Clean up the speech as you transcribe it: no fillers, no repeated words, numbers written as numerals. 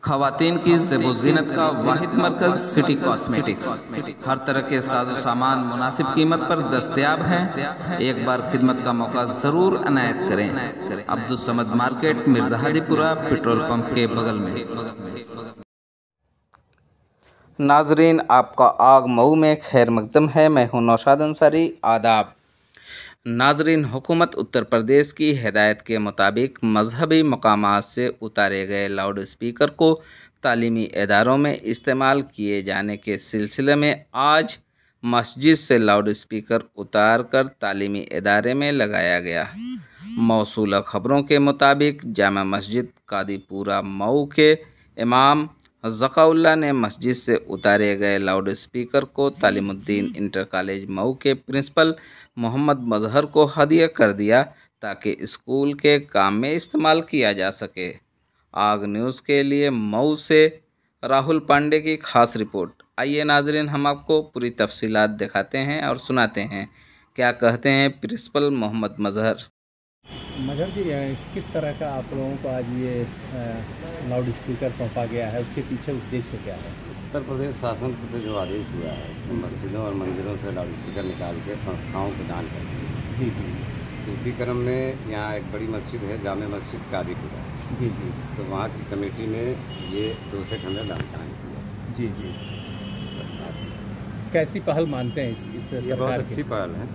खवातीन की ज़ेब-ओ-ज़ीनत का वाहिद मरकज़ सिटी कॉस्मेटिक्स। हर तरह के साजो सामान मुनासिब कीमत पर दस्तयाब हैं। एक बार खिदमत का मौका ज़रूर अनायत करें। Abdussamad market, Mirza Hadipura, petrol pump के बगल में। नाजरीन, आपका आग मऊ में खैर मकदम है। मैं हूँ नौशाद अंसारी। आदाब नाजरीन, हुकूमत उत्तर प्रदेश की हिदायत के मुताबिक मजहबी मकामात से उतारे गए लाउड स्पीकर को तालीमी इदारों में इस्तेमाल किए जाने के सिलसिले में आज मस्जिद से लाउड स्पीकर उतार कर तालीमी इदारे में लगाया गया। मौसूला खबरों के मुताबिक जामा मस्जिद कादीपुरा मऊ के इमाम ज़काउल्लाह ने मस्जिद से उतारे गए लाउड स्पीकर को तालीमुद्दीन इंटर कॉलेज मऊ के प्रिंसिपल मोहम्मद मजहर को हदिया कर दिया ताकि स्कूल के काम में इस्तेमाल किया जा सके। आग न्यूज़ के लिए मऊ से राहुल पांडे की खास रिपोर्ट। आइए नाजरीन, हम आपको पूरी तफसीलात दिखाते हैं और सुनाते हैं क्या कहते हैं प्रिंसिपल मोहम्मद मजहर। मजहर जी, किस तरह का आप लोगों को आज ये लाउड स्पीकर सौंपा गया है, उसके पीछे उद्देश्य क्या है? उत्तर प्रदेश शासन से जो आदेश हुआ है कि मस्जिदों और मंदिरों से लाउड स्पीकर निकाल के संस्थाओं को दान करें। जी जी। तो उसी क्रम में यहाँ एक बड़ी मस्जिद है, जामे मस्जिद कादीपुरा। जी जी। तो वहाँ की कमेटी ने ये 2 सेट हमें दान किया। जी जी। कैसी पहल मानते हैं इस ये सरकार बहुत की? अच्छी पहल है।